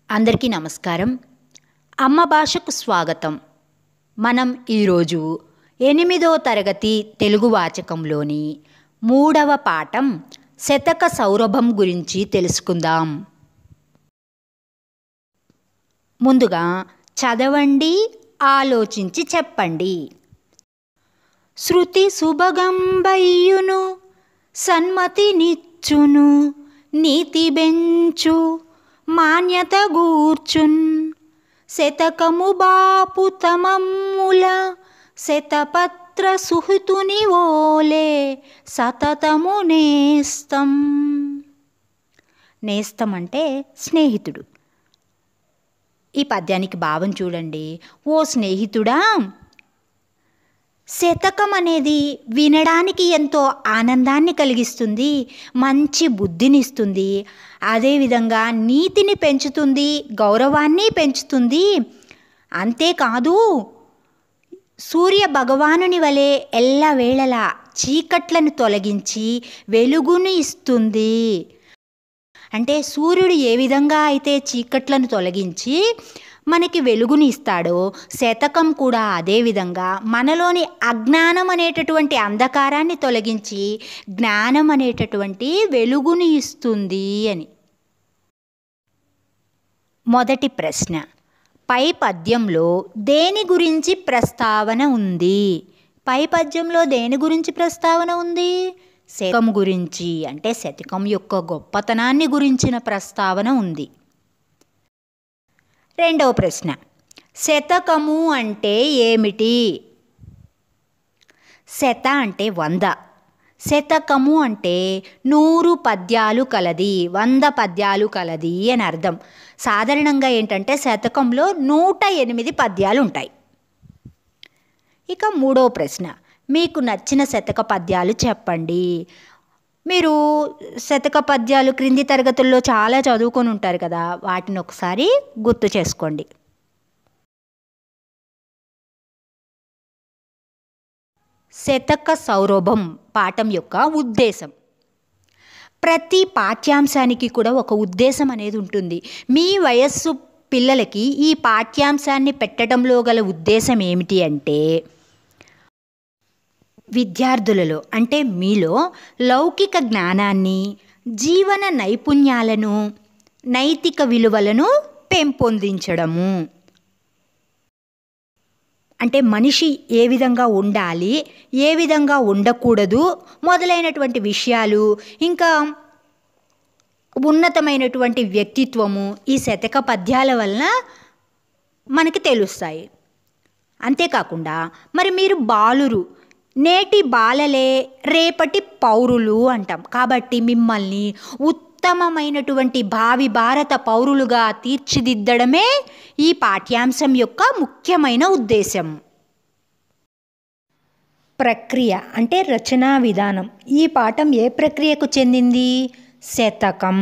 అందరికీ నమస్కారం. అమ్మ భాషకు స్వాగతం. మనం ఈరోజు 8వ తరగతి తెలుగు వాచకంలోని 3వ పాఠం శతక సౌరభం గురించి తెలుసుకుందాం. ముందుగా చదవండి, ఆలోచించి చెప్పండి. శృతి సుభగంబయ్యును సన్మతి నిచ్చును నీతి బెంచు మాన్యత గూర్చున్ శతకము బాపు తమమ్ముల శతపత్ర సుహృతుని ఓలే సతతము నేస్తం. నేస్తం అంటే స్నేహితుడు. ఈ పద్యానికి భావం చూడండి. ఓ స్నేహితుడా, శతకం అనేది వినడానికి ఎంతో ఆనందాన్ని కలిగిస్తుంది, మంచి బుద్ధినిస్తుంది, అదేవిధంగా నీతిని పెంచుతుంది, గౌరవాన్ని పెంచుతుంది. అంతేకాదు సూర్య భగవానుని వలె ఎల్లవేళలా చీకట్లను తొలగించి వెలుగుని ఇస్తుంది. అంటే సూర్యుడు ఏ విధంగా అయితే చీకట్లను తొలగించి మనకి వెలుగుని ఇస్తాడో, శతకం కూడా అదేవిధంగా మనలోని అజ్ఞానం అనేటటువంటి అంధకారాన్ని తొలగించి జ్ఞానం అనేటటువంటి వెలుగుని ఇస్తుంది అని. మొదటి ప్రశ్న, పై పద్యంలో దేని గురించి ప్రస్తావన ఉంది? పై పద్యంలో దేని గురించి ప్రస్తావన ఉంది? శతకం గురించి, అంటే శతకం యొక్క గొప్పతనాన్ని గురించిన ప్రస్తావన ఉంది. రెండవ ప్రశ్న, శతకము అంటే ఏమిటి? శత అంటే 100, శతకము అంటే 100 పద్యాలు కలది, 100 పద్యాలు కలది అని అర్థం. సాధారణంగా ఏంటంటే శతకంలో 108 పద్యాలు ఉంటాయి. ఇక మూడవ ప్రశ్న, మీకు నచ్చిన శతక పద్యాలు చెప్పండి. మీరు శతక పద్యాలు క్రింది తరగతుల్లో చాలా చదువుకొని ఉంటారు కదా, వాటిని ఒకసారి గుర్తు చేసుకోండి. శతక సౌరభం పాఠం యొక్క ఉద్దేశం. ప్రతి పాఠ్యాంశానికి కూడా ఒక ఉద్దేశం అనేది ఉంటుంది. మీ వయస్సు పిల్లలకి ఈ పాఠ్యాంశాన్ని పెట్టడంలో గల ఉద్దేశం ఏమిటి అంటే, విద్యార్థులలో అంటే మీలో లౌకిక జ్ఞానాన్ని, జీవన నైపుణ్యాలను, నైతిక విలువలను పెంపొందించడము. అంటే మనిషి ఏ విధంగా ఉండాలి, ఏ విధంగా ఉండకూడదు మొదలైనటువంటి విషయాలు, ఇంకా ఉన్నతమైనటువంటి వ్యక్తిత్వము ఈ శతక పద్యాల వలన మనకి తెలుస్తాయి. అంతేకాకుండా మరి మీరు బాలురు, నేటి బాలలే రేపటి పౌరులు అంటాం. కాబట్టి మిమ్మల్ని ఉత్తమమైనటువంటి భావి భారత పౌరులుగా తీర్చిదిద్దడమే ఈ పాఠ్యాంశం యొక్క ముఖ్యమైన ఉద్దేశం. ప్రక్రియ అంటే రచనా విధానం. ఈ పాఠం ఏ ప్రక్రియకు చెందింది? శతకం.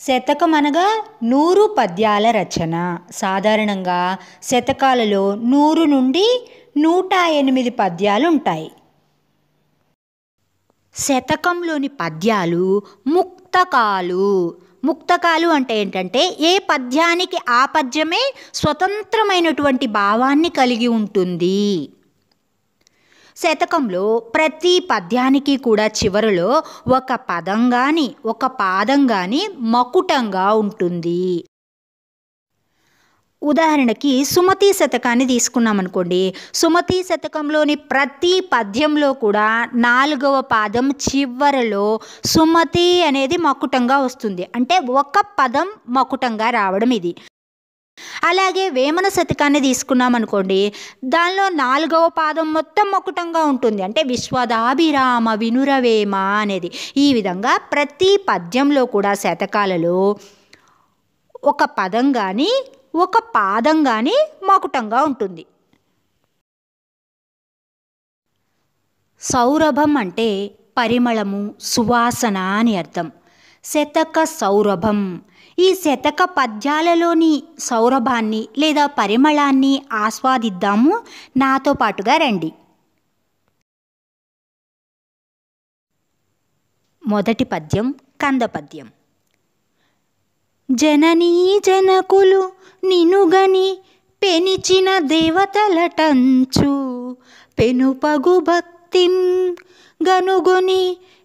శతకం అనగా 100 పద్యాల రచన. సాధారణంగా శతకాలలో 100 నుండి 108 పద్యాలు ఉంటాయి. శతకంలోని పద్యాలు ముక్తకాలు. ముక్తకాలు అంటే ఏంటంటే ఏ పద్యానికి ఆ పద్యమే స్వతంత్రమైనటువంటి భావాన్ని కలిగి ఉంటుంది. శతకంలో ప్రతి పద్యానికి కూడా చివరలో ఒక పదం కానీ ఒక పాదం కానీ మకుటంగా ఉంటుంది. ఉదాహరణకి సుమతి శతకాన్ని తీసుకున్నామనుకోండి. సుమతి శతకంలోని ప్రతి పద్యంలో కూడా 4వ పాదం చివరలో సుమతి అనేది మకుటంగా వస్తుంది. అంటే ఒక పదం మకుటంగా రావడం ఇది. అలాగే వేమన శతకాన్ని తీసుకున్నామనుకోండి. దానిలో 4వ పాదం మొత్తం మకుటంగా ఉంటుంది. అంటే విశ్వదాభిరామ వినురవేమ అనేది. ఈ విధంగా ప్రతి పద్యంలో కూడా శతకాలలో ఒక పదం కానీ ఒక పాదం కానీ మకుటంగా ఉంటుంది. సౌరభం అంటే పరిమళము, సువాసన అని అర్థం. శతక సౌరభం. ఈ శతక పద్యాలలోని సౌరభాన్ని లేదా పరిమళాన్ని ఆస్వాదిద్దాము. నాతో పాటుగా రండి. మొదటి పద్యం కంద పద్యం. జననీ జనకులు నినుగని పెనిచిన దేవతలటంచు పెనుపగు భక్తిం గనుగొని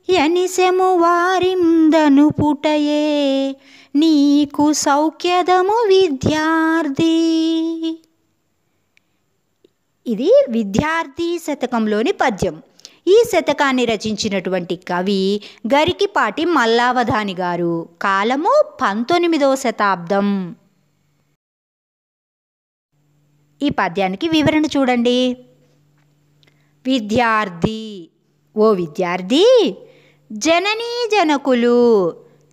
యనిసెము వారిందను పుటయే నీకు సౌఖ్యదము విద్యార్థి. ఇది విద్యార్థి శతకంలోని పద్యం. ఈ శతకాన్ని రచించినటువంటి కవి గరికిపాటి మల్లావధాని గారు. కాలము 19వ శతాబ్దం. ఈ పద్యానికి వివరణ చూడండి. విద్యార్థి, ఓ విద్యార్థి, జననీ జనకులు,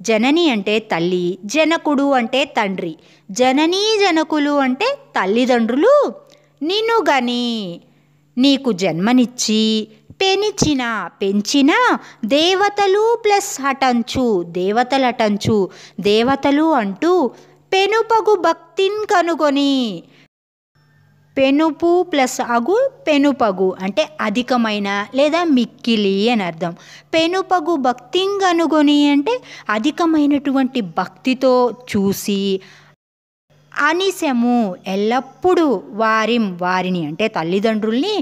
జనని అంటే తల్లి, జనకుడు అంటే తండ్రి. జననీ జనకులు అంటే తల్లిదండ్రులు నిన్ను గని నీకు జన్మనిచ్చి పెంచిన దేవతలు ప్లస్ హటంచు దేవతలటంచు దేవతలు అంటూ పెనుపగు భక్తిని కనుగొని, పెనుపు ప్లస్ అగు పెనుపగు అంటే అధికమైన లేదా మిక్కిలి అని అర్థం. పెనుపగు భక్తిని కనుగొని అంటే అధికమైనటువంటి భక్తితో చూసి, అనిసెము ఎల్లప్పుడూ వారిని అంటే తల్లిదండ్రుల్ని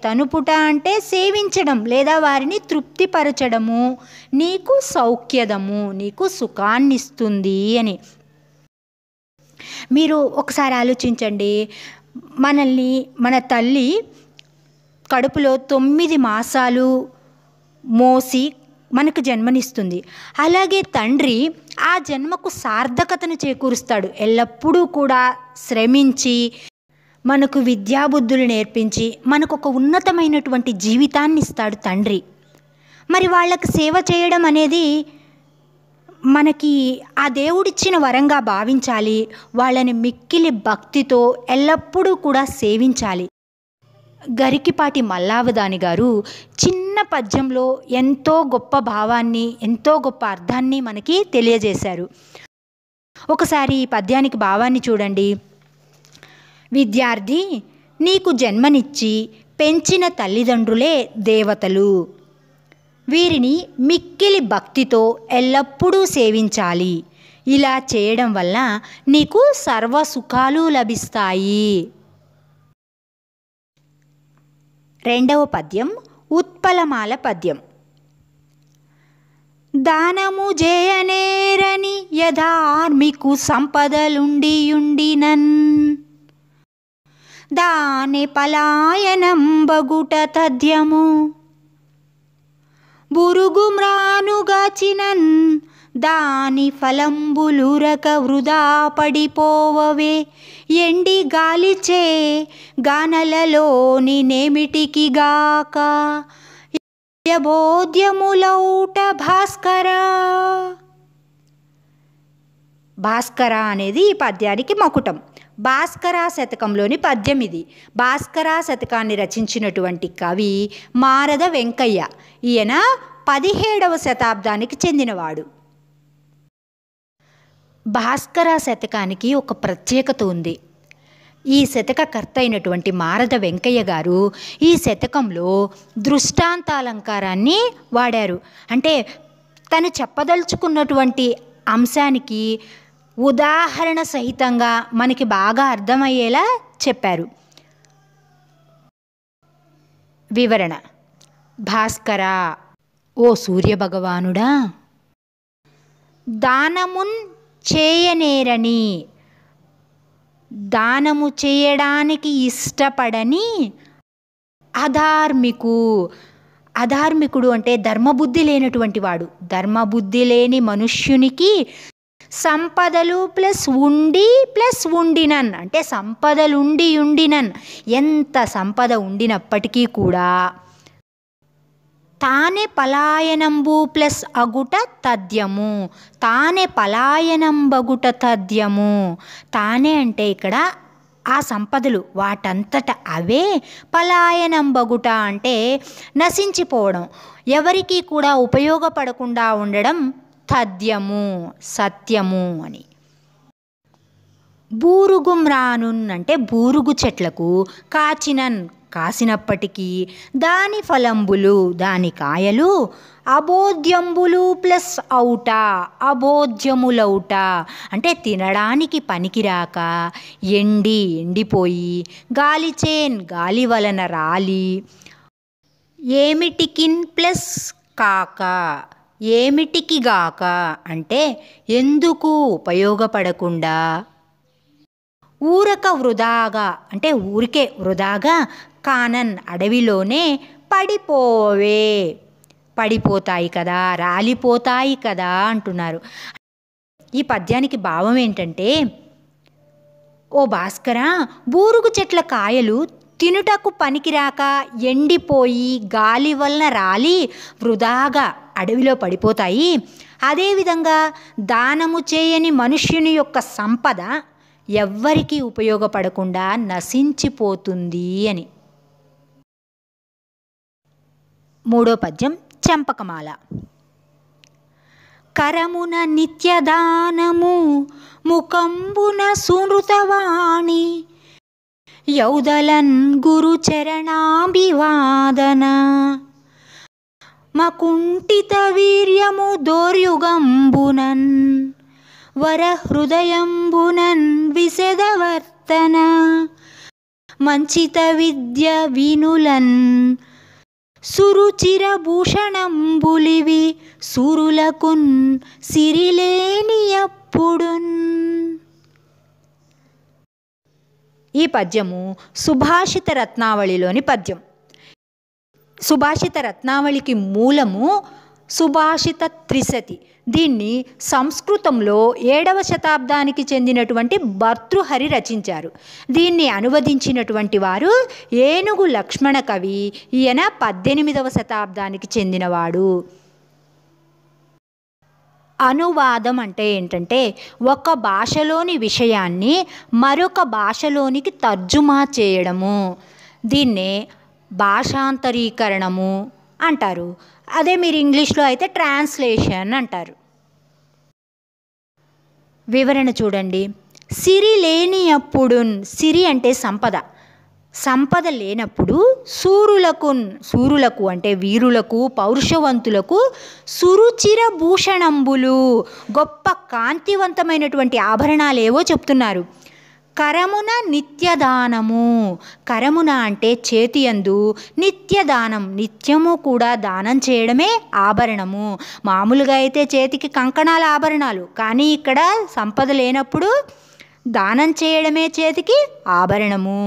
తనుపుట అంటే సేవించడం లేదా వారిని తృప్తిపరచడము నీకు సౌఖ్యదము, నీకు సుఖాన్నిస్తుంది అని. మీరు ఒకసారి ఆలోచించండి, మన తల్లి కడుపులో 9 మాసాలు మోసి మనకు జన్మనిస్తుంది. అలాగే తండ్రి ఆ జన్మకు సార్థకతను చేకూరుస్తాడు. ఎల్లప్పుడూ కూడా శ్రమించి మనకు విద్యాబుద్ధులు నేర్పించి మనకు ఒక ఉన్నతమైనటువంటి జీవితాన్ని ఇస్తాడు తండ్రి. మరి వాళ్ళకి సేవ చేయడం అనేది మనకి ఆ దేవుడిచ్చిన వరంగా భావించాలి. వాళ్ళని మిక్కిలి భక్తితో ఎల్లప్పుడూ కూడా సేవించాలి. గరికిపాటి మల్లావధాని గారు చిన్న పద్యంలో ఎంతో గొప్ప భావాన్ని, ఎంతో గొప్ప అర్థాన్ని మనకి తెలియజేశారు. ఒకసారి ఈ పద్యానికి భావాన్ని చూడండి. విద్యార్థి, నీకు జన్మనిచ్చి పెంచిన తల్లిదండ్రులే దేవతలు. వీరిని మిక్కిలి భక్తితో ఎల్లప్పుడూ సేవించాలి. ఇలా చేయడం వల్ల నీకు సర్వసుఖాలు లభిస్తాయి. రెండవ పద్యం ఉత్పలమాల పద్యం. దానము జేయనేరని యధార్మికు సంపదలుండియుండినన్ దాని పలాయనం బగుట తథ్యము బురుగు మ్రానుగాచినన్ దాని ఫలంబులురక వృధా పడిపోవవే ఎండి గాలిచే గానలలోని నేమిటికి గాక యబోధ్యములౌట భాస్కరా. భాస్కర అనేది ఈ పద్యానికి మకుటం. భాస్కర శతకంలోని పద్యం ఇది. భాస్కర శతకాన్ని రచించినటువంటి కవి మారద వెంకయ్య. ఈయన 17వ శతాబ్దానికి చెందినవాడు. భాస్కర శతకానికి ఒక ప్రత్యేకత ఉంది. ఈ శతకకర్త అయినటువంటి మారద వెంకయ్య గారు ఈ శతకంలో దృష్టాంతాలంకారాన్ని వాడారు. అంటే తను చెప్పదలుచుకున్నటువంటి అంశానికి ఉదాహరణ సహితంగా మనకి బాగా అర్థమయ్యేలా చెప్పారు. వివరణ. భాస్కర, ఓ సూర్యభగవానుడా, దానమున్ చేయనేరని, దానము చేయడానికి ఇష్టపడని అధార్మికుడు అంటే ధర్మబుద్ధి లేనటువంటి వాడు. ధర్మబుద్ధి లేని మనుష్యునికి సంపదలు ప్లస్ ఉండి ప్లస్ ఉండినన్ అంటే సంపదలుండియుండినన్, ఎంత సంపద ఉండినప్పటికీ కూడా తానే పలాయనంబు ప్లస్ అగుట తథ్యము, తానే పలాయనంబగుట తథ్యము. తానే అంటే ఇక్కడ ఆ సంపదలు వాటంతట అవే, పలాయనంబగుట అంటే నశించిపోవడం, ఎవరికి కూడా ఉపయోగపడకుండా ఉండడం తథ్యము, సత్యము అని. బూరుగుమ్రానున్ అంటే బూరుగు చెట్లకు, కాచినన్ కాసినప్పటికీ దాని ఫలంబులు దాని కాయలు అబోధ్యంబులు ప్లస్ ఔట అబోధ్యములౌట అంటే తినడానికి పనికిరాక ఎండిపోయి గాలిచేన్ గాలి వలన రాలి ఏమిటికిన్ ప్లస్ కాక ఏమిటికి గాక అంటే ఎందుకు ఉపయోగపడకుండా ఊరక వృధాగా అంటే ఊరికే వృధాగా కానన్ అడవిలోనే పడిపోతాయి కదా రాలిపోతాయి కదా అంటున్నారు. ఈ పద్యానికి భావం ఏంటంటే, ఓ భాస్కర, బూరుగు చెట్ల కాయలు తినుటకు పనికిరాక ఎండిపోయి గాలి వలన రాలి వృధాగా అడవిలో పడిపోతాయి. అదేవిధంగా దానము చేయని మనుష్యుని యొక్క సంపద ఎవ్వరికీ ఉపయోగపడకుండా నశించిపోతుంది అని. మూడో పద్యం చంపకమాల. కరమున నిత్యదానము ముకంబున సునృతవాణి యౌదలన్ గురు చరణాభివాదన మకుంఠిత వీర్యము దోర్యుగంబునన్ వరహృదయంబునన్ విశదవర్తన మంచిత విద్య వినులన్ సురుచిర భూషణంబులివి సూరులకున్ సిరిలేనియప్పుడున్. ఈ పద్యము సుభాషిత రత్నావళిలోని పద్యం. సుభాషిత రత్నావళికి మూలము సుభాషిత త్రిశతి. దీన్ని సంస్కృతంలో 7వ శతాబ్దానికి చెందినటువంటి భర్తృహరి రచించారు. దీన్ని అనువదించినటువంటి వారు ఏనుగు లక్ష్మణ కవి. ఈయన 18వ శతాబ్దానికి చెందినవాడు. అనువాదం అంటే ఏంటంటే, ఒక భాషలోని విషయాన్ని మరొక భాషలోనికి తర్జుమా చేయడము. దీన్నే భాషాంతరీకరణము అంటారు. అదే మీరు ఇంగ్లీష్లో అయితే ట్రాన్స్లేషన్ అంటారు. వివరణ చూడండి. సిరి లేనియప్పుడున్, సిరి అంటే సంపద, సంపద లేనప్పుడు సూరులకు అంటే వీరులకు పౌరుషవంతులకు సురుచిర భూషణంబులు గొప్ప కాంతివంతమైనటువంటి ఆభరణాలేవో చెప్తున్నారు. కరమున నిత్యదానము, కరమున అంటే చేతియందు, నిత్యదానం నిత్యము కూడా దానం చేయడమే ఆభరణము. మామూలుగా అయితే చేతికి కంకణాల ఆభరణాలు, కానీ ఇక్కడ సంపద లేనప్పుడు దానం చేయడమే చేతికి ఆభరణము.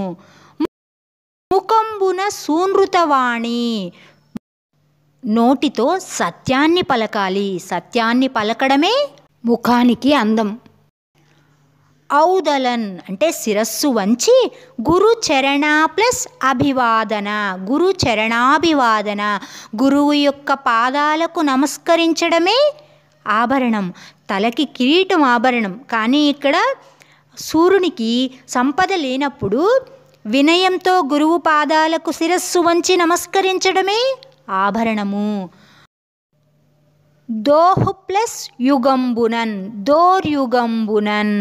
ముకంబున సూనృతవాణి, నోటితో సత్యాన్ని పలకాలి, సత్యాన్ని పలకడమే ముఖానికి అందం. ఔదలన్ అంటే శిరస్సు వంచి గురు చరణ ప్లస్ అభివాదన, గురు చరణాభివాదన గురువు యొక్క పాదాలకు నమస్కరించడమే ఆభరణం. తలకి కిరీటం ఆభరణం, కానీ ఇక్కడ సూర్యునికి సంపద లేనప్పుడు వినయంతో గురువు పాదాలకు శిరస్సు వంచి నమస్కరించడమే ఆభరణము. దోహు ప్లస్ యుగంబునన్, దోర్యుగంబునన్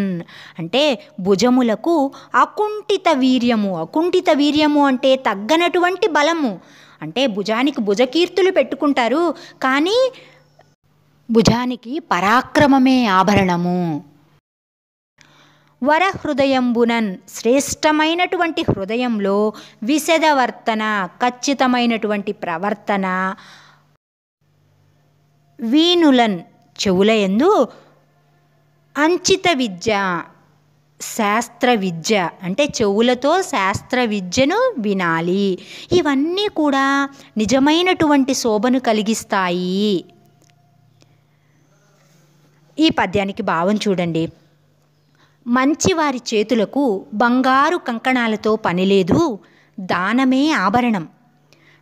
అంటే భుజములకు అకుంఠిత వీర్యము. అకుంఠిత వీర్యము అంటే తగ్గనటువంటి బలము. అంటే భుజానికి భుజకీర్తులు పెట్టుకుంటారు, కానీ భుజానికి పరాక్రమమే ఆభరణము. వరహృదయంబునన్ శ్రేష్టమైనటువంటి హృదయంలో విశదవర్తన ఖచ్చితమైనటువంటి ప్రవర్తన. వీనులన్ చెవులయందు అంచిత విద్య శాస్త్ర విద్య అంటే చెవులతో శాస్త్ర విద్యను వినాలి. ఇవన్నీ కూడా నిజమైనటువంటి శోభను కలిగిస్తాయి. ఈ పద్యానికి భావం చూడండి. మంచివారి చేతులకు బంగారు కంకణాలతో పనిలేదు, దానమే ఆభరణం.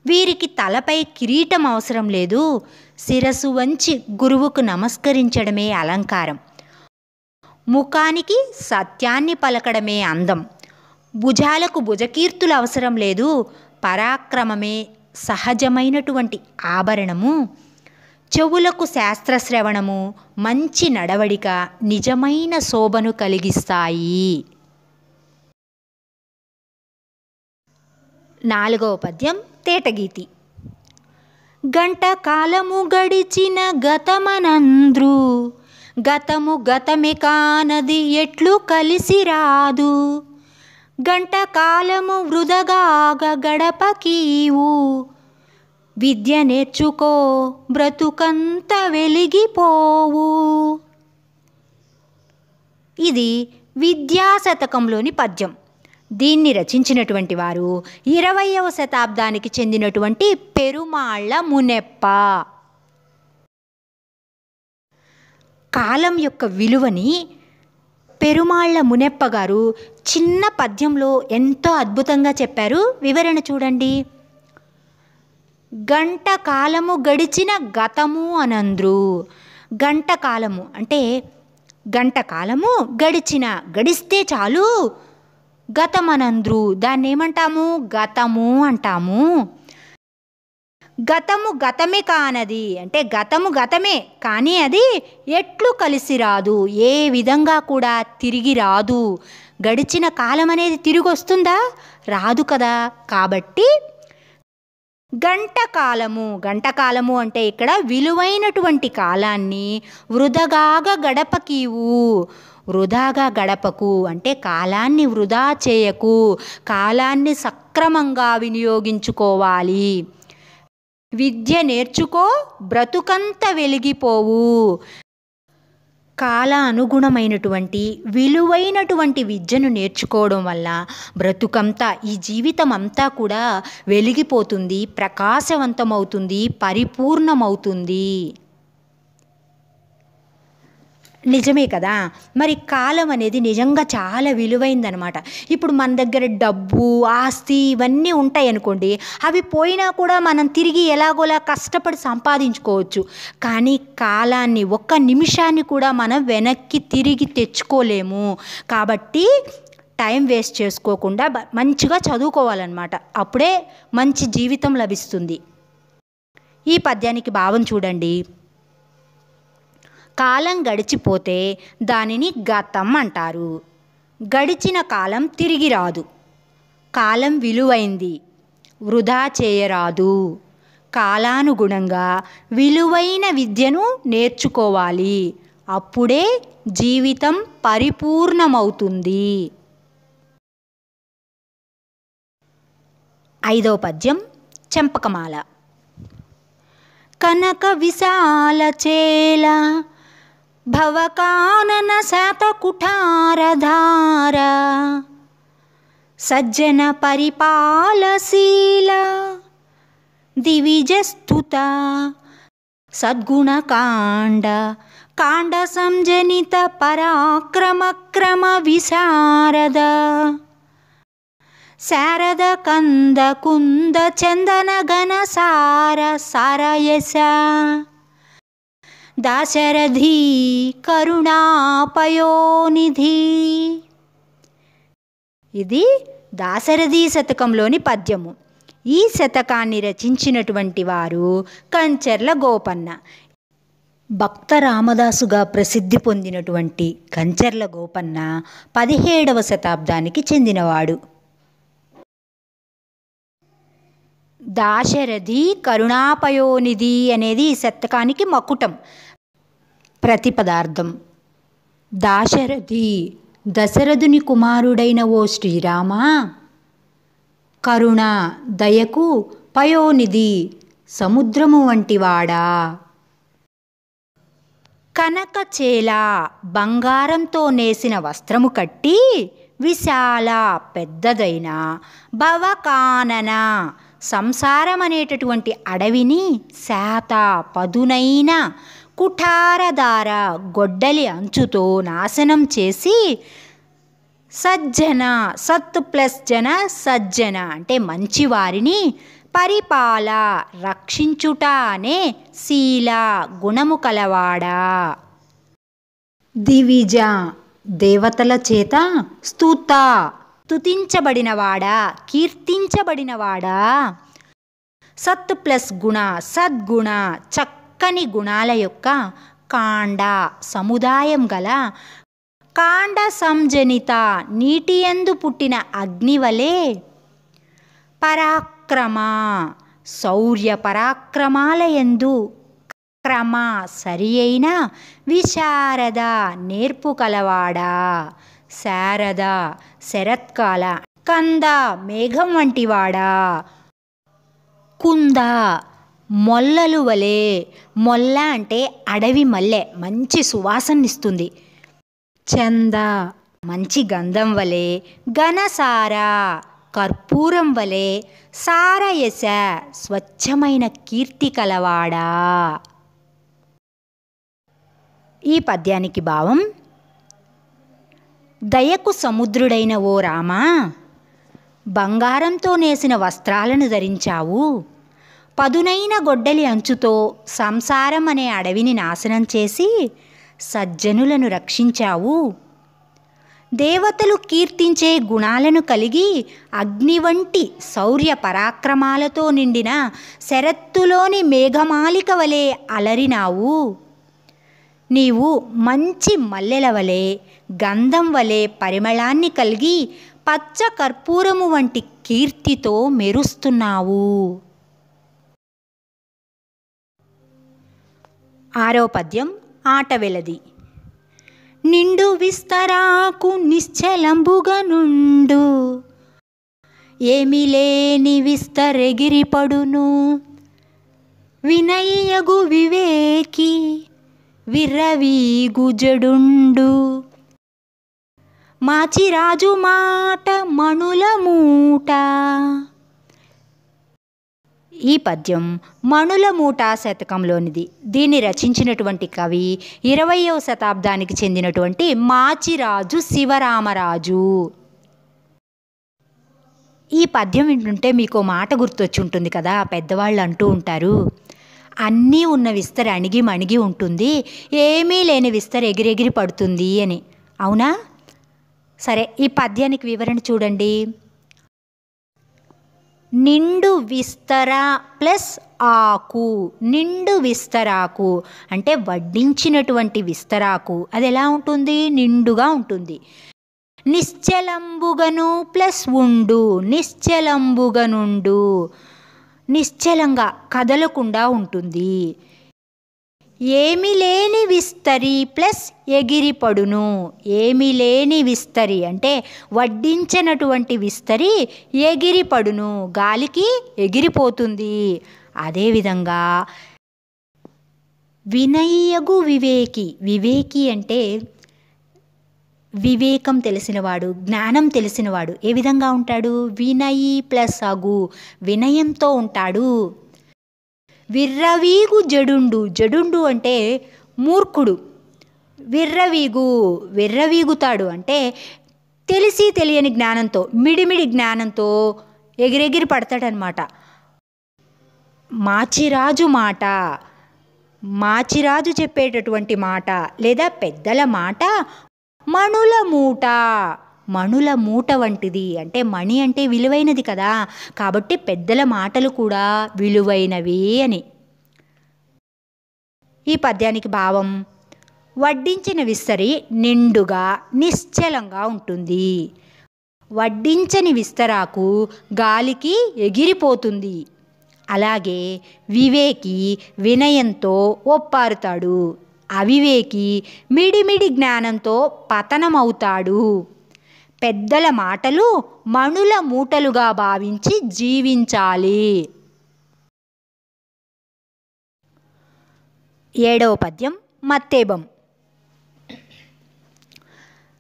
వీరికి తలపై కిరీటం అవసరం లేదు, శిరస్సు వంచి గురువుకు నమస్కరించడమే అలంకారం. ముఖానికి సత్యాన్ని పలకడమే అందం. భుజాలకు భుజకీర్తులు అవసరం లేదు, పరాక్రమమే సహజమైనటువంటి ఆభరణము. చెవులకు శాస్త్రశ్రవణము, మంచి నడవడిక నిజమైన శోభను కలిగిస్తాయి. నాలుగవ పద్యం తేటగీతి. గంట కాలము గడిచిన గతమనంద్రు, గతము గతమే కానది ఎట్లు కలిసి రాదు. గంట కాలము వృధగాగ గడపకీవు, విద్య నేర్చుకో బ్రతుకంత వెలిగిపోవు. ఇది విద్యాశతకంలోని పద్యం. దీన్ని రచించినటువంటి వారు 20వ శతాబ్దానికి చెందినటువంటి పెరుమాళ్ల మునెప్ప. కాలం యొక్క విలువని పెరుమాళ్ల మునెప్ప గారు చిన్న పద్యంలో ఎంతో అద్భుతంగా చెప్పారు. వివరణ చూడండి. గంట కాలము గడిచిన గతము అనంద్రు. గంట కాలము అంటే గంట కాలము గడిస్తే చాలు. గతమనంద్రు దాన్ని ఏమంటాము? గతము అంటాము. గతము గతమే కానది అంటే గతము గతమే, కానీ అది ఎట్లు కలిసి రాదు, ఏ విధంగా కూడా తిరిగి రాదు. గడిచిన కాలం అనేది తిరిగి వస్తుందా? రాదు కదా. కాబట్టి గంట కాలము అంటే ఇక్కడ విలువైనటువంటి కాలాన్ని వృధగాగా గడపకీవు. వృధాగా గడపకు అంటే కాలాన్ని వృధా చేయకు, కాలాన్ని సక్రమంగా వినియోగించుకోవాలి. విద్య నేర్చుకో బ్రతుకంత వెలిగిపోవు. కాల అనుగుణమైనటువంటి విలువైనటువంటి విద్యను నేర్చుకోవడం వల్ల బ్రతుకంతా, ఈ జీవితం అంతా కూడా వెలిగిపోతుంది, ప్రకాశవంతమవుతుంది, పరిపూర్ణమవుతుంది. నిజమే కదా. మరి కాలం అనేది నిజంగా చాలా విలువైందనమాట. ఇప్పుడు మన దగ్గర డబ్బు, ఆస్తి ఇవన్నీ ఉంటాయి అనుకోండి, అవి పోయినా కూడా మనం తిరిగి ఎలాగోలా కష్టపడి సంపాదించుకోవచ్చు. కానీ కాలాన్ని, ఒక్క నిమిషాన్ని కూడా మనం వెనక్కి తిరిగి తెచ్చుకోలేము. కాబట్టి టైం వేస్ట్ చేసుకోకుండా మంచిగా చదువుకోవాలన్నమాట. అప్పుడే మంచి జీవితం లభిస్తుంది. ఈ పద్యానికి భావం చూడండి. కాలం గడిచిపోతే దానిని గతం అంటారు. గడిచిన కాలం తిరిగి రాదు. కాలం విలువైంది, వృధా చేయరాదు. కాలానుగుణంగా విలువైన విద్యను నేర్చుకోవాలి. అప్పుడే జీవితం పరిపూర్ణమవుతుంది. 5వ పద్యం చెంపకమాల. కనక విశాల చేల భవకానన శాత కుఠారధార, సజ్జన పరిపాలశీల దివిజస్తుత సద్గుణకాండ, కాండ సంజనిత పరాక్రమక్రమ విశారద, శారద కంద కుంద చందన ఘన సార సారయస, దాశరథి కరుణాపయోనిధి. ఇది దాశరథి శతకంలోని పద్యము. ఈ శతకాన్ని రచించినటువంటి వారు కంచర్ల గోపన్న. భక్త రామదాసుగా ప్రసిద్ధి పొందినటువంటి కంచర్ల గోపన్న 17వ శతాబ్దానికి చెందినవాడు. దాశరథి కరుణాపయోనిధి అనేది ఈ శతకానికి మకుటం. ప్రతిపదార్థం. దాశరథి దశరథుని కుమారుడైన ఓ శ్రీరామ, కరుణ దయకు, పయోనిధి సముద్రము వంటివాడా. కనకచేల బంగారంతో నేసిన వస్త్రము కట్టి, విశాల పెద్దదైన, భవకానన సంసారం అనేటటువంటి అడవిని, శాత పదునైన, కుఠారధార గొడ్డలి అంచుతో నాశనం చేసి, సజ్జన సత్ ప్లస్ జన సజ్జన అంటే మంచివారిని, పరిపాల రక్షించుట అనే శీల గుణము కలవాడా, దివిజ దేవతల చేత స్తుత స్తుతించబడినవాడా, కీర్తించబడినవాడా, సత్ ప్లస్ గుణ సద్గుణ చక్కని గుణాల యొక్క కాండ సముదాయం గల, కాండ సంజనిత నీటియందు పుట్టిన అగ్నివలే, పరాక్రమ శౌర్య పరాక్రమాలయందు, క్రమ సరి అయిన, విశారద నేర్పు కలవాడా, శారద శరత్కాల, కంద మేఘం వంటివాడా, కుంద మొల్లలు వలె, మొల్ల అంటే అడవి మల్లె మంచి సువాసనిస్తుంది, చంద మంచి గంధం వలె, ఘనసార కర్పూరం వలె, సారయస స్వచ్ఛమైన కీర్తి కలవాడా. ఈ పద్యానికి భావం: దయకు సముద్రుడైన ఓ రామా, బంగారంతో నేసిన వస్త్రాలను ధరించావు, పదునైన గొడ్డలి అంచుతో సంసారం అనే అడవిని నాశనం చేసి సజ్జనులను రక్షించావు, దేవతలు కీర్తించే గుణాలను కలిగి అగ్ని వంటి శౌర్య పరాక్రమాలతో నిండిన శరత్తులోని మేఘమాలిక వలె అలరినావు, నీవు మంచి మల్లెల వలె, గంధం వలె పరిమళాన్ని కలిగి పచ్చ కర్పూరము వంటి కీర్తితో మెరుస్తున్నావు. 6వ పద్యం ఆటవెలది. నిండు విస్తరాకు నిశ్చలంబుగా నుండు, ఏమి లేని విస్తరెగిరిపడును, వినయగు వివేకి విర్రవీగు జడుండు, మాచిరాజు మాట మణుల మూట. ఈ పద్యం మణుల మూట శతకంలోనిది. దీన్ని రచించినటువంటి కవి 20వ శతాబ్దానికి చెందినటువంటి మాచిరాజు శివరామరాజు. ఈ పద్యం వింటుంటే మీకు మాట గుర్తొచ్చి ఉంటుంది కదా. పెద్దవాళ్ళు అంటూ ఉంటారు, అన్నీ ఉన్న విస్తర అణిగి మణిగి ఉంటుంది, ఏమీ లేని విస్తర ఎగిరెగిరి పడుతుంది అని. అవునా? సరే, ఈ పద్యానికి వివరణ చూడండి. నిండు విస్తర ప్లస్ ఆకు, నిండు విస్తరాకు అంటే వడ్డించినటువంటి విస్తరాకు. అది ఎలా ఉంటుంది? నిండుగా ఉంటుంది. నిశ్చలంబుగను ప్లస్ ఉండు, నిశ్చలంబుగనుండు నిశ్చలంగా కదలకుండా ఉంటుంది. ఏమి లేని విస్తరి ప్లస్ ఎగిరిపడును, ఏమి లేని విస్తరి అంటే వడ్డించినటువంటి విస్తరి ఎగిరిపడును, గాలికి ఎగిరిపోతుంది. అదేవిధంగా వినయగు వివేకి, వివేకి అంటే వివేకం తెలిసినవాడు, జ్ఞానం తెలిసినవాడు. ఏ విధంగా ఉంటాడు? వినయి ప్లస్ అగు, వినయంతో ఉంటాడు. విర్రవీగు జడుండు, జడుండు అంటే మూర్ఖుడు. విర్రవీగు, విర్రవీగుతాడు అంటే తెలిసి తెలియని జ్ఞానంతో, మిడిమిడి జ్ఞానంతో ఎగిరెగిరి పడతాడనమాట. మాచిరాజు మాట, మాచిరాజు చెప్పేటటువంటి మాట లేదా పెద్దల మాట మణుల మూట, మణుల మూట వంటిది. అంటే మణి అంటే విలువైనది కదా, కాబట్టి పెద్దల మాటలు కూడా విలువైనవి అని. ఈ పద్యానికి భావం: వడ్డించిన విస్తరి నిండుగా నిశ్చలంగా ఉంటుంది, వడ్డించని విస్తరాకు గాలికి ఎగిరిపోతుంది. అలాగే వివేకి వినయంతో ఒప్పారుతాడు, అవివేకి మిడిమిడి జ్ఞానంతో పతనమవుతాడు. పెద్దల మాటలు మణుల మూటలుగా భావించి జీవించాలి. 7వ పద్యం మత్తేబం.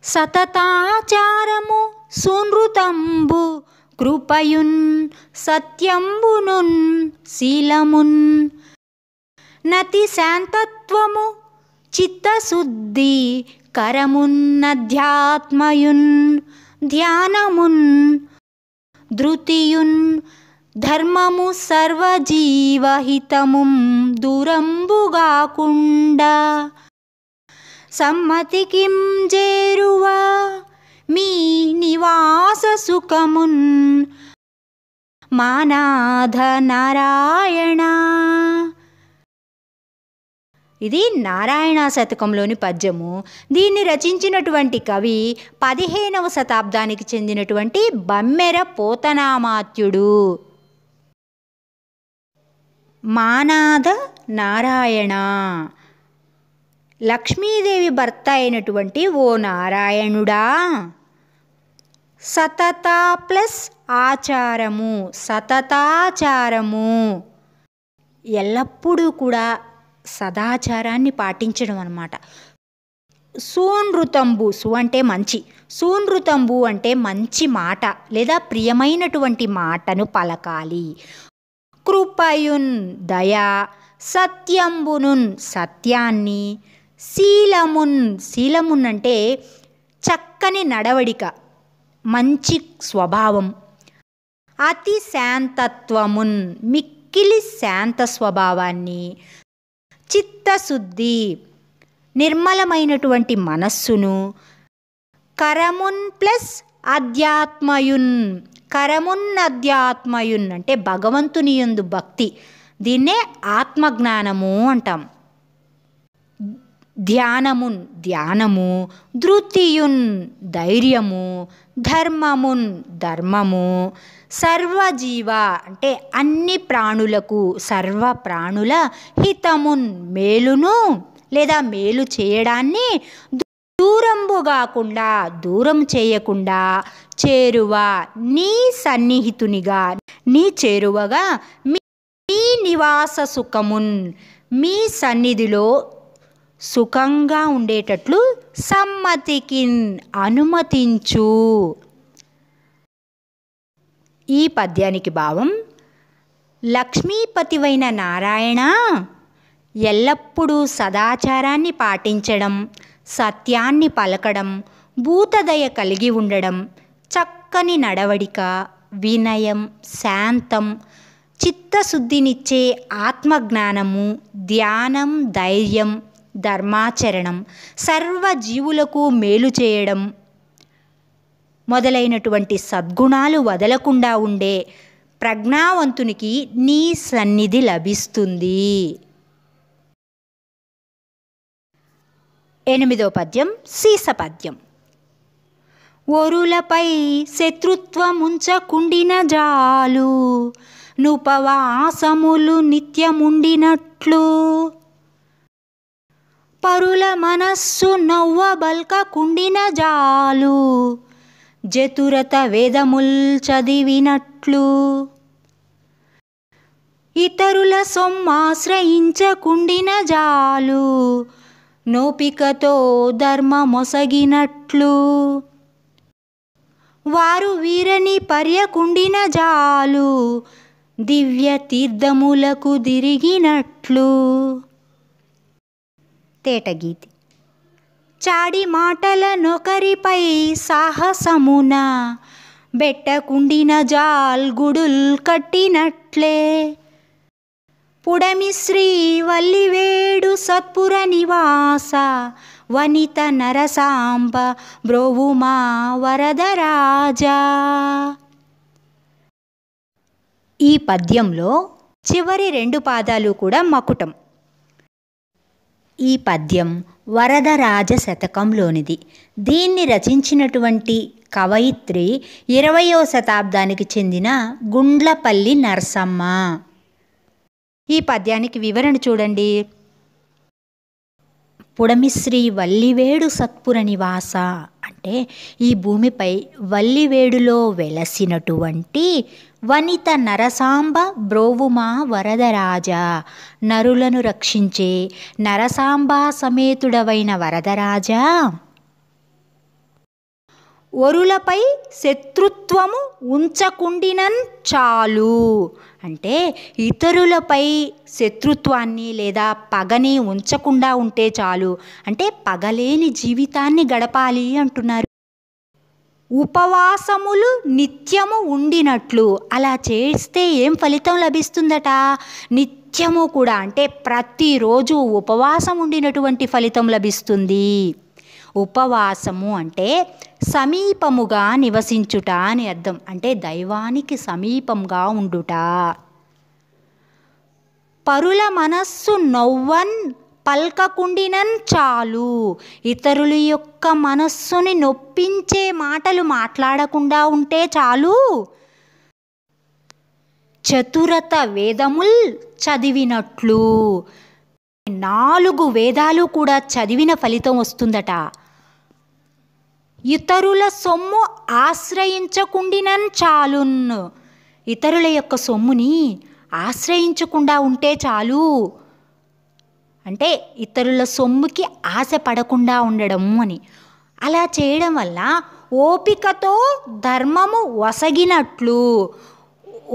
సతతాచారము సునృతంబు కృపయున్ సత్యంబునున్ శీలమున్, నతి శాంతత్వము చిత్తశుద్ధి కరమున్నధ్యాత్మయున్, ధ్యానమున్ ధృతియున్ ధర్మము సర్వజీవహితము దూరంబుగాకుండా, సమ్మతికిం చేరువ మీ నివాస సుఖమున్ మానాథ నారాయణ. ఇది నారాయణ శతకంలోని పద్యము. దీన్ని రచించినటువంటి కవి 15వ శతాబ్దానికి చెందినటువంటి బమ్మెర పోతనామాత్యుడు. మానాద నారాయణ, లక్ష్మీదేవి భర్త అయినటువంటి ఓ నారాయణుడా, సతత ప్లస్ ఆచారము, సతతాచారము, ఎల్లప్పుడూ కూడా సదాచారాన్ని పాటించడం అన్నమాట. సూనృతంబు, సు అంటే మంచి, సూనృతంబు అంటే మంచి మాట లేదా ప్రియమైనటువంటి మాటను పలకాలి. కృపయున్ దయా, సత్యంబునున్ సత్యాన్ని, శీలమున్, శీలమున్ అంటే చక్కని నడవడిక, మంచి స్వభావం, అతి శాంతత్వమున్ మిక్కిలి శాంత స్వభావాన్ని, చిత్తశుద్ధి నిర్మలమైనటువంటి మనస్సును, కరమున్ ప్లస్ అధ్యాత్మయున్, కరమున్ అధ్యాత్మయున్ అంటే భగవంతుని యందు భక్తి, దీన్నే ఆత్మజ్ఞానము అంటాం. ధ్యానమున్ ధ్యానము, ధృతియున్ ధైర్యము, ధర్మమున్ ధర్మము, సర్వజీవ అంటే అన్ని ప్రాణులకు, సర్వ ప్రాణుల హితమున్ మేలును లేదా మేలు చేయడాన్ని, దూరంబు కాకుండా దూరం చేయకుండా, చేరువ నీ సన్నిహితునిగా నీ చేరువగా, మీ నివాస సుఖమున్ మీ సన్నిధిలో సుఖంగా ఉండేటట్లు, సమ్మతికిన్ అనుమతించు. ఈ పద్యానికి భావం, లక్ష్మీపతివైన నారాయణ ఎల్లప్పుడూ సదాచారాన్ని పాటించడం, సత్యాన్ని పలకడం, భూతదయ కలిగి ఉండడం, చక్కని నడవడిక, వినయం, శాంతం, చిత్తశుద్ధినిచ్చే ఆత్మజ్ఞానము, ధ్యానం, ధైర్యం, ధర్మాచరణం, సర్వజీవులకు మేలు చేయడం మొదలైనటువంటి సద్గుణాలు వదలకుండా ఉండే ప్రజ్ఞావంతునికి నీ సన్నిధి లభిస్తుంది. 8వ పద్యం సీసపద్యం. ఒరులపై శత్రుత్వముంచకుండిన జాలు, నుపవాసములు నిత్యముండినట్లు, పరుల మనస్సు నవ్వబల్కకుండిన జాలు, జతురత వేదముల్ చదివినట్లు, ఇతరుల సొమ్మాశ్రయించకుండిన జాలు, నోపికతో ధర్మమొసగినట్లు, వారు వీరని పర్యకుండిన జాలు, దివ్య తీర్థములకు దిరిగినట్లు. తేటగీతి. చాడి మాటల నొకరిపై సాహసమున, బెట్టకుండిన జాల్ గుడుల్ కట్టినట్లే, పుడమి శ్రీ వల్లివేడు సత్పుర నివాస, వనిత నరసాంబ బ్రోవుమా వరదరాజా. ఈ పద్యంలో చివరి 2 పాదాలు కూడా మకుటం. ఈ పద్యం వరదరాజ శతకంలోనిది. దీన్ని రచించినటువంటి కవయిత్రి 20వ శతాబ్దానికి చెందిన గుండ్లపల్లి నరసమ్మ. ఈ పద్యానికి వివరణ చూడండి. పుడమిశ్రీ వల్లివేడు సత్పుర నివాస అంటే ఈ భూమిపై వల్లివేడులో వెలసినటువంటి వనిత నరసాంబ బ్రోవుమా వరదరాజా, నరులను రక్షించే నరసాంబ సమేతుడవైన వరదరాజా, ఒరులపై శత్రుత్వము ఉంచకుండినన్ చాలు అంటే ఇతరులపై శత్రుత్వాన్ని లేదా పగని ఉంచకుండా ఉంటే చాలు అంటే పగలేని జీవితాన్ని గడపాలి అంటున్నారు. ఉపవాసములు నిత్యము ఉండినట్లు, అలా చేస్తే ఏం ఫలితం లభిస్తుందట? నిత్యము కూడా అంటే ప్రతిరోజు ఉపవాసం ఉండినటువంటి ఫలితం లభిస్తుంది. ఉపవాసము అంటే సమీపముగా నివసించుట అని అర్థం. అంటే దైవానికి సమీపంగా ఉండుట. పరుల మనస్సు పల్కకుండినన్ చాలు. ఇతరుల యొక్క మనస్సుని నొప్పించే మాటలు మాట్లాడకుండా ఉంటే చాలు. చతురత వేదముల్ చదివినట్లు. 4 వేదాలు కూడా చదివిన ఫలితం వస్తుందట. ఇతరుల సొమ్ము ఆశ్రయించకుండినన్ చాలున్. ఇతరుల యొక్క సొమ్ముని ఆశ్రయించకుండా ఉంటే చాలు. అంటే ఇతరుల సొమ్ముకి ఆశ పడకుండా ఉండడం అని. అలా చేయడం వల్ల ఓపికతో ధర్మము వసగినట్లు,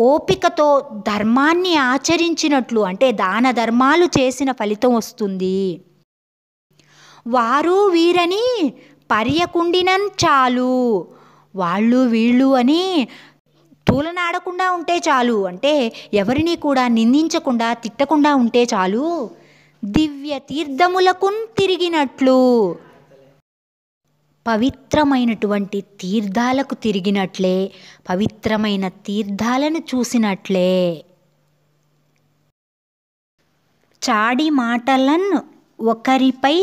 ఓపికతో ధర్మాన్ని ఆచరించినట్లు, అంటే దాన ధర్మాలు చేసిన ఫలితం వస్తుంది. వారు వీరని పర్యకుండినన్ చాలు. వాళ్ళు వీళ్ళు అని తూలనాడకుండా ఉంటే చాలు. అంటే ఎవరిని కూడా నిందించకుండా తిట్టకుండా ఉంటే చాలు. దివ్య తీర్థములకు తిరిగినట్లు, పవిత్రమైనటువంటి తీర్థాలకు తిరిగినట్లే, పవిత్రమైన తీర్థాలను చూసినట్లే. చాడి మాటలన్ ఒకరిపై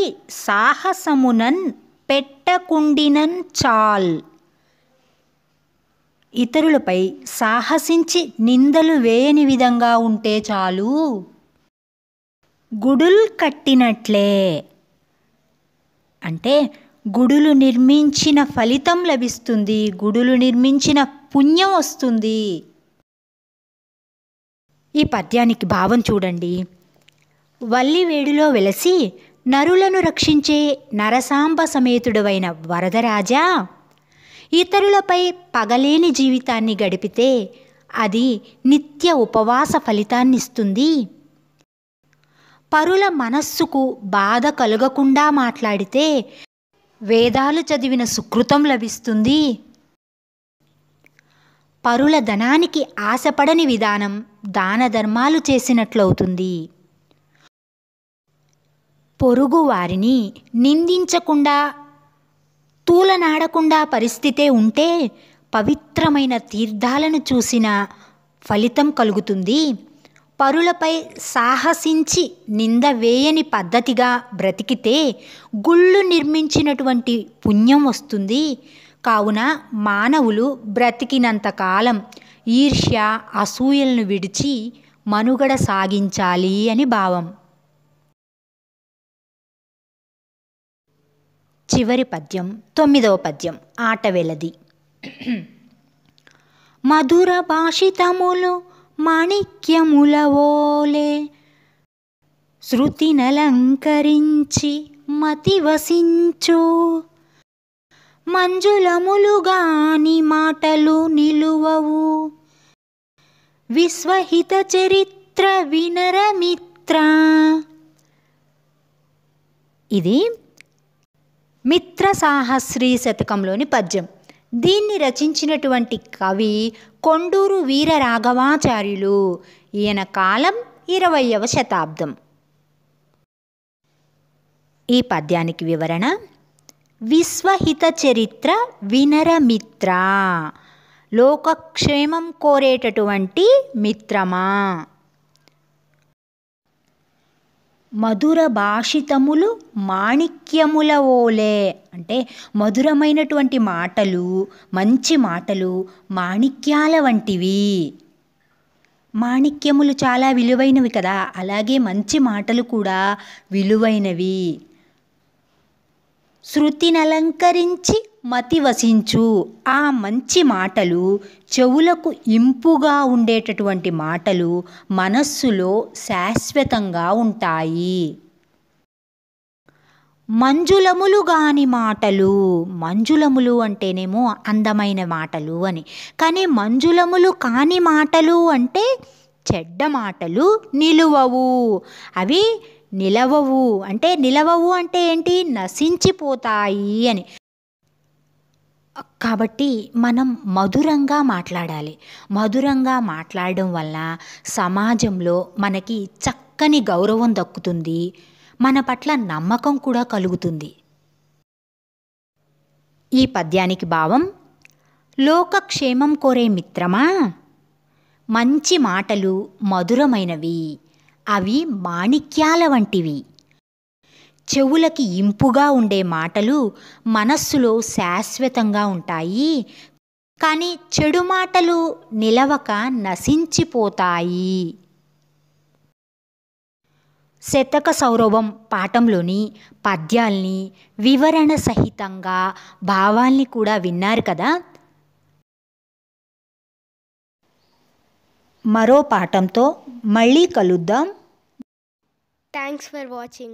సాహసమునన్ పెట్టకుండినన్ చాల్. ఇతరులపై సాహసించి నిందలు వేయని విధంగా ఉంటే చాలు. గుడులు కట్టినట్లే, అంటే గుడులు నిర్మించిన ఫలితం లభిస్తుంది, గుడులు నిర్మించిన పుణ్యం వస్తుంది. ఈ పద్యానికి భావం చూడండి. వల్లివేడులో వెలసి నరులను రక్షించే నరసాంబ సమేతుడవైన వరదరాజా, ఇతరులపై పగలేని జీవితాన్ని గడిపితే అది నిత్య ఉపవాస ఫలితాన్నిస్తుంది. పరుల మనస్సుకు బాధ కలుగకుండా మాట్లాడితే వేదాలు చదివిన సుకృతం లభిస్తుంది. పరుల ధనానికి ఆశపడని విధానం దాన ధర్మాలు చేసినట్లవుతుంది. పొరుగు వారిని నిందించకుండా తూలనాడకుండా పరిస్థితే ఉంటే పవిత్రమైన తీర్థాలను చూసిన ఫలితం కలుగుతుంది. పరులపై సాహసించి నింద వేయని పద్ధతిగా బ్రతికితే గుళ్ళు నిర్మించినటువంటి పుణ్యం వస్తుంది. కావున మానవులు బ్రతికినంతకాలం ఈర్ష్య అసూయలను విడిచి మనుగడ సాగించాలి అని భావం. చివరి పద్యం 9వ పద్యం ఆటవెలది. మధుర భాషితములు మాణిక్యములవోలే శృతినలంకరించి మతి వసించు. మంజులములుగాని మాటలు నిలువవు. విశ్వహిత చరిత్ర వినరమిత్ర. ఇది మిత్ర సాహస్రీ శతకంలోని పద్యం. దీన్ని రచించినటువంటి కవి కొండూరు వీర రాఘవాచార్యులు. ఈయన కాలం 20వ శతాబ్దం. ఈ పద్యానికి వివరణ. విశ్వహిత చరిత్ర వినరమిత్ర. లోకక్షేమం కోరేటటువంటి మిత్రమా. మధుర భాషితములు మాణిక్యముల ఓలే, అంటే మధురమైనటువంటి మాటలు, మంచి మాటలు మాణిక్యాల వంటివి. మాణిక్యములు చాలా విలువైనవి కదా, అలాగే మంచి మాటలు కూడా విలువైనవి. శృతినలంకరించి మతి వసించు. ఆ మంచి మాటలు, చెవులకు ఇంపుగా ఉండేటటువంటి మాటలు మనస్సులో శాశ్వతంగా ఉంటాయి. మంజులములు గాని మాటలు. మంజులములు అంటేనేమో అందమైన మాటలు అని, కానీ మంజులములు కాని మాటలు అంటే చెడ్డ మాటలు నిలువవు. అవి నిలవవు అంటే, నిలవవు అంటే ఏంటి, నశించిపోతాయి అని. కాబట్టి మనం మధురంగా మాట్లాడాలి. మధురంగా మాట్లాడడం వల్ల సమాజంలో మనకి చక్కని గౌరవం దక్కుతుంది, మన పట్ల నమ్మకం కూడా కలుగుతుంది. ఈ పద్యానికి భావం. లోకక్షేమం కోరే మిత్రమా, మంచి మాటలు మధురమైనవి, అవి మాణిక్యాల వంటివి. చెవులకి ఇంపుగా ఉండే మాటలు మనస్సులో శాశ్వతంగా ఉంటాయి, కానీ చెడు మాటలు నిలవక నశించిపోతాయి. శతక సౌరభం పాఠంలోని పద్యాల్ని వివరణ సహితంగా భావాల్ని కూడా విన్నారు కదా. మరో పాఠంతో మళ్ళీ కలుద్దాం. Thanks for watching.